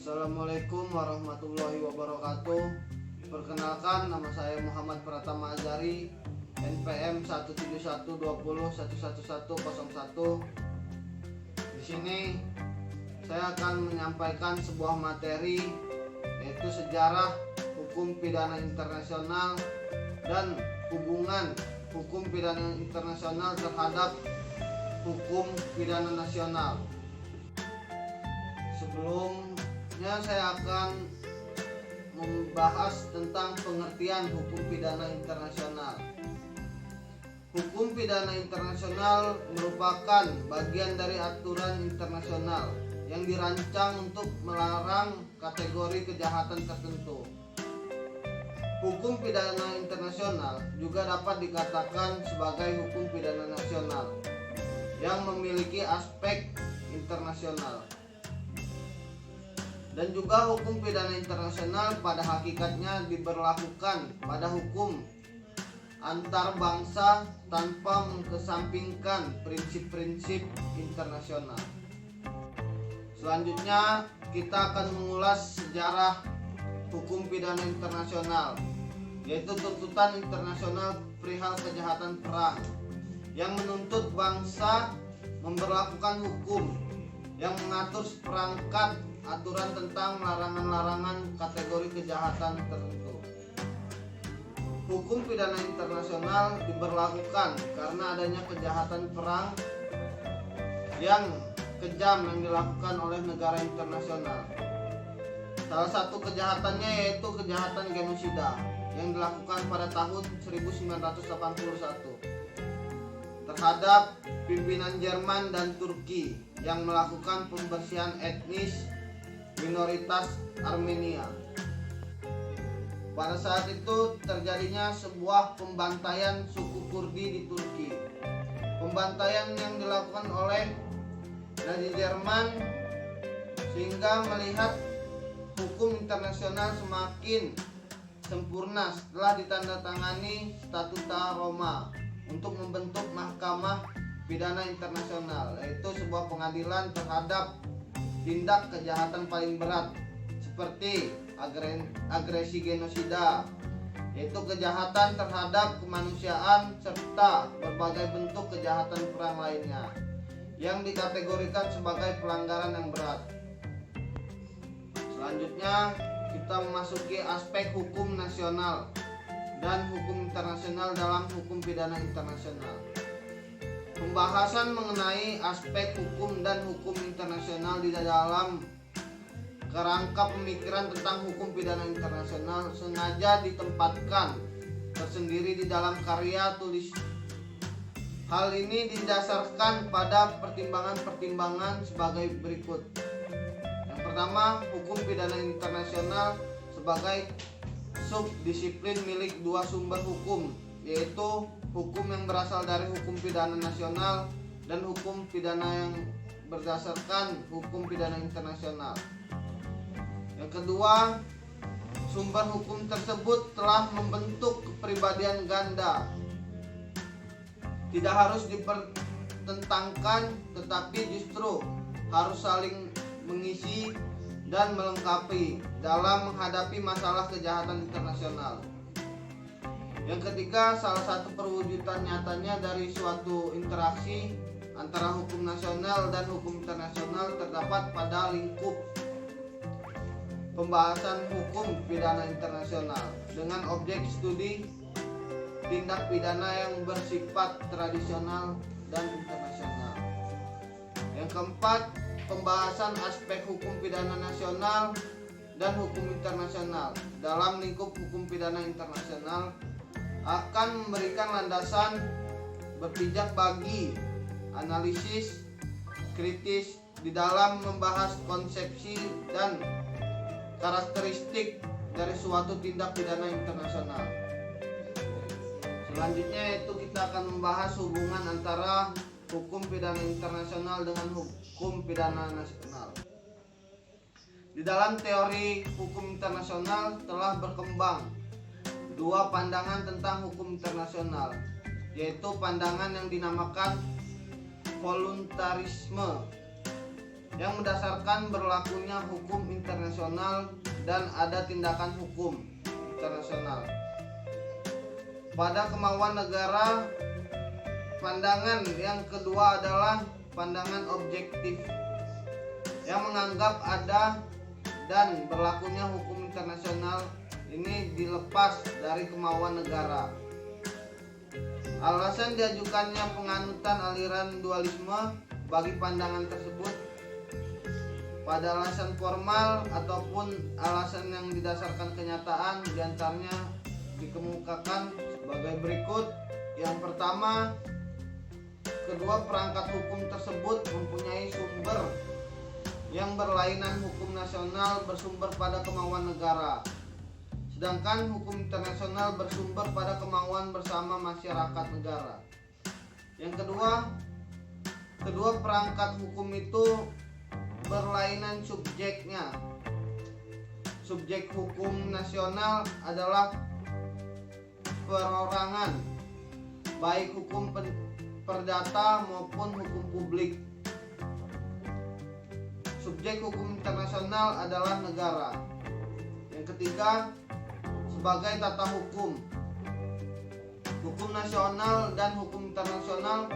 Assalamualaikum warahmatullahi wabarakatuh. Perkenalkan, nama saya Muhammad Pratama Azari, NPM 17120111101. Di sini saya akan menyampaikan sebuah materi, yaitu sejarah hukum pidana internasional dan hubungan hukum pidana internasional terhadap hukum pidana nasional. Sebelumnya saya akan membahas tentang pengertian hukum pidana internasional. Hukum pidana internasional merupakan bagian dari aturan internasional yang dirancang untuk melarang kategori kejahatan tertentu. Hukum pidana internasional juga dapat dikatakan sebagai hukum pidana nasional yang memiliki aspek internasional. Dan juga hukum pidana internasional pada hakikatnya diberlakukan pada hukum antar bangsa tanpa mengesampingkan prinsip-prinsip internasional. Selanjutnya kita akan mengulas sejarah hukum pidana internasional, yaitu tuntutan internasional perihal kejahatan perang yang menuntut bangsa memberlakukan hukum yang mengatur seperangkat aturan tentang larangan-larangan kategori kejahatan tertentu. Hukum pidana internasional diberlakukan karena adanya kejahatan perang yang kejam yang dilakukan oleh negara internasional. Salah satu kejahatannya yaitu kejahatan genosida yang dilakukan pada tahun 1981 terhadap pimpinan Jerman dan Turki yang melakukan pembersihan etnis minoritas Armenia. Pada saat itu terjadinya sebuah pembantaian suku Kurdi di Turki. Pembantaian yang dilakukan oleh Nazi Jerman sehingga melihat hukum internasional semakin sempurna setelah ditandatangani Statuta Roma untuk membentuk Mahkamah Pidana Internasional, yaitu sebuah pengadilan terhadap tindak kejahatan paling berat seperti agresi genosida, yaitu kejahatan terhadap kemanusiaan serta berbagai bentuk kejahatan perang lainnya yang dikategorikan sebagai pelanggaran yang berat. Selanjutnya kita memasuki aspek hukum nasional dan hukum internasional dalam hukum pidana internasional. Pembahasan mengenai aspek hukum dan hukum internasional di dalam kerangka pemikiran tentang hukum pidana internasional sengaja ditempatkan tersendiri di dalam karya tulis. Hal ini didasarkan pada pertimbangan-pertimbangan sebagai berikut. Yang pertama, hukum pidana internasional sebagai subdisiplin milik dua sumber hukum, yaitu hukum yang berasal dari hukum pidana nasional dan hukum pidana yang berdasarkan hukum pidana internasional. Yang kedua, sumber hukum tersebut telah membentuk kepribadian ganda. Tidak harus dipertentangkan, tetapi justru harus saling mengisi dan melengkapi dalam menghadapi masalah kejahatan internasional. Yang ketiga, salah satu perwujudan nyatanya dari suatu interaksi antara hukum nasional dan hukum internasional terdapat pada lingkup pembahasan hukum pidana internasional dengan objek studi tindak pidana yang bersifat tradisional dan internasional. Yang keempat, pembahasan aspek hukum pidana nasional dan hukum internasional dalam lingkup hukum pidana internasional akan memberikan landasan berpijak bagi analisis kritis di dalam membahas konsepsi dan karakteristik dari suatu tindak pidana internasional. Selanjutnya yaitu kita akan membahas hubungan antara hukum pidana internasional dengan hukum pidana nasional. Di dalam teori hukum internasional telah berkembang dua pandangan tentang hukum internasional, yaitu pandangan yang dinamakan voluntarisme yang mendasarkan berlakunya hukum internasional dan ada tindakan hukum internasional. Pada kemauan negara, pandangan yang kedua adalah pandangan objektif yang menganggap ada dan berlakunya hukum internasional ini dilepas dari kemauan negara. Alasan diajukannya penganutan aliran dualisme bagi pandangan tersebut pada alasan formal ataupun alasan yang didasarkan kenyataan, diantaranya dikemukakan sebagai berikut. Yang pertama, kedua perangkat hukum tersebut mempunyai sumber yang berlainan. Hukum nasional bersumber pada kemauan negara, sedangkan hukum internasional bersumber pada kemauan bersama masyarakat negara. Yang kedua perangkat hukum itu berlainan subjeknya. Subjek hukum nasional adalah perorangan, baik hukum perdata maupun hukum publik. Subjek hukum internasional adalah negara. Yang ketiga, sebagai tata hukum. Hukum nasional dan hukum internasional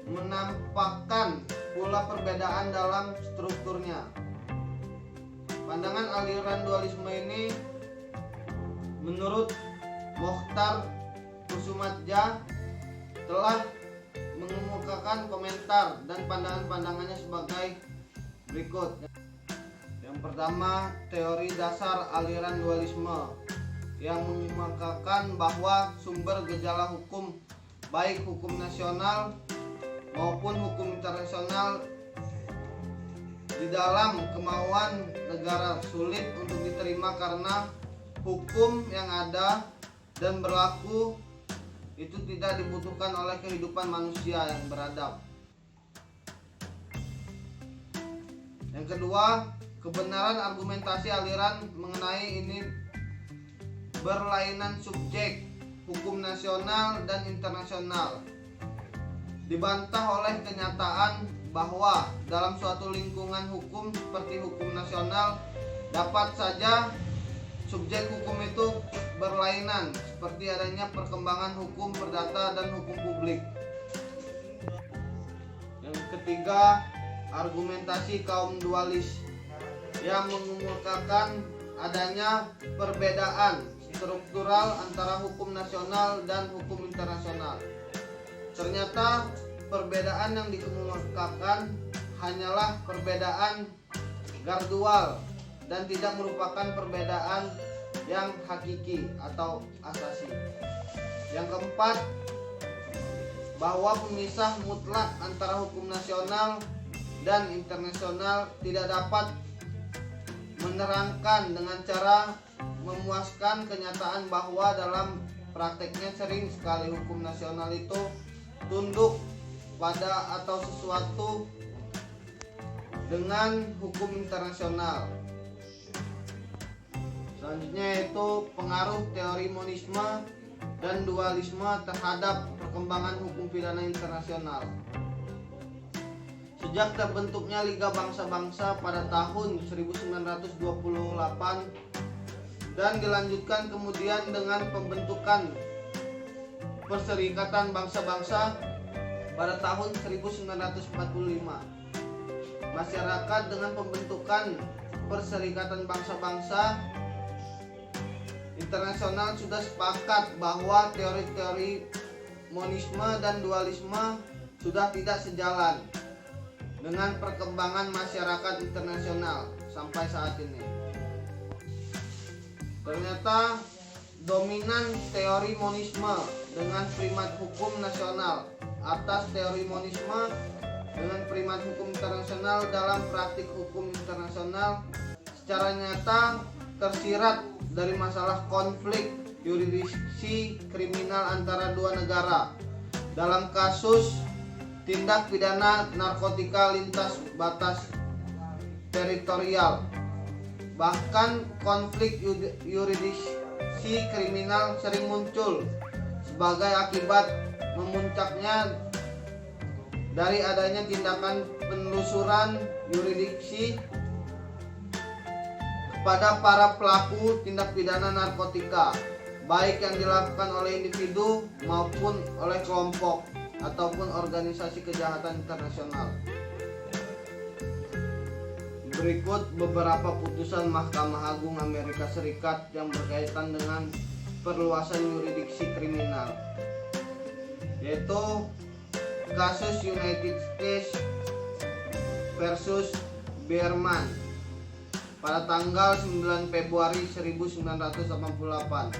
menampakkan pula perbedaan dalam strukturnya. Pandangan aliran dualisme ini menurut Mokhtar Kusumadja telah mengemukakan komentar dan pandangan-pandangannya sebagai berikut. Yang pertama, teori dasar aliran dualisme yang mengemukakan bahwa sumber gejala hukum, baik hukum nasional maupun hukum internasional, di dalam kemauan negara sulit untuk diterima karena hukum yang ada dan berlaku itu tidak dibutuhkan oleh kehidupan manusia yang beradab. Yang kedua, kebenaran argumentasi aliran mengenai ini berlainan subjek hukum nasional dan internasional dibantah oleh kenyataan bahwa dalam suatu lingkungan hukum seperti hukum nasional dapat saja subjek hukum itu berlainan, seperti adanya perkembangan hukum perdata dan hukum publik. Yang ketiga, argumentasi kaum dualis yang mengemukakan adanya perbedaan struktural antara hukum nasional dan hukum internasional. Ternyata perbedaan yang dikemukakan hanyalah perbedaan gardual dan tidak merupakan perbedaan yang hakiki atau asasi. Yang keempat, bahwa pemisah mutlak antara hukum nasional dan internasional tidak dapat menerangkan dengan cara memuaskan kenyataan bahwa dalam prakteknya sering sekali hukum nasional itu tunduk pada atau sesuatu dengan hukum internasional. Selanjutnya yaitu pengaruh teori monisme dan dualisme terhadap perkembangan hukum pidana internasional. Sejak terbentuknya Liga Bangsa-Bangsa pada tahun 1928 dan dilanjutkan kemudian dengan pembentukan Perserikatan Bangsa-Bangsa pada tahun 1945. Masyarakat dengan pembentukan Perserikatan Bangsa-Bangsa internasional sudah sepakat bahwa teori-teori monisme dan dualisme sudah tidak sejalan dengan perkembangan masyarakat internasional sampai saat ini. Ternyata dominan teori monisme dengan primat hukum nasional atas teori monisme dengan primat hukum internasional dalam praktik hukum internasional secara nyata tersirat dari masalah konflik yurisdiksi kriminal antara dua negara dalam kasus tindak pidana narkotika lintas batas teritorial. Bahkan konflik yurisdiksi kriminal sering muncul sebagai akibat memuncaknya dari adanya tindakan penelusuran yurisdiksi kepada para pelaku tindak pidana narkotika, baik yang dilakukan oleh individu maupun oleh kelompok ataupun organisasi kejahatan internasional. Berikut beberapa putusan Mahkamah Agung Amerika Serikat yang berkaitan dengan perluasan yurisdiksi kriminal, yaitu kasus United States versus Berman pada tanggal 9 Februari 1988.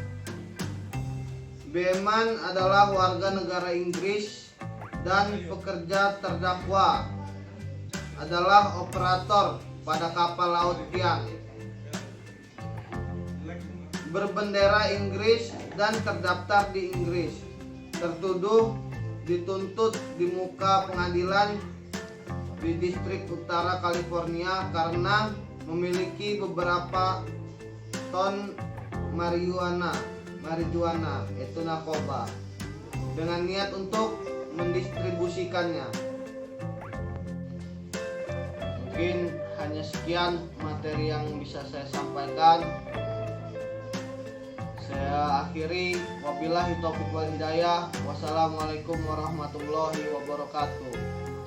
Berman adalah warga negara Inggris dan pekerja terdakwa adalah operator pada kapal laut Tian berbendera Inggris dan terdaftar di Inggris. Tertuduh dituntut di muka pengadilan di distrik utara California karena memiliki beberapa ton marijuana yaitu narkoba dengan niat untuk mendistribusikannya. Mungkin hanya sekian materi yang bisa saya sampaikan. Saya akhiri, wabillahi taufiq wal hidayah. Wassalamualaikum warahmatullahi wabarakatuh.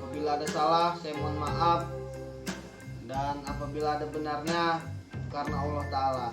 Apabila ada salah, saya mohon maaf, dan apabila ada benarnya, karena Allah Ta'ala.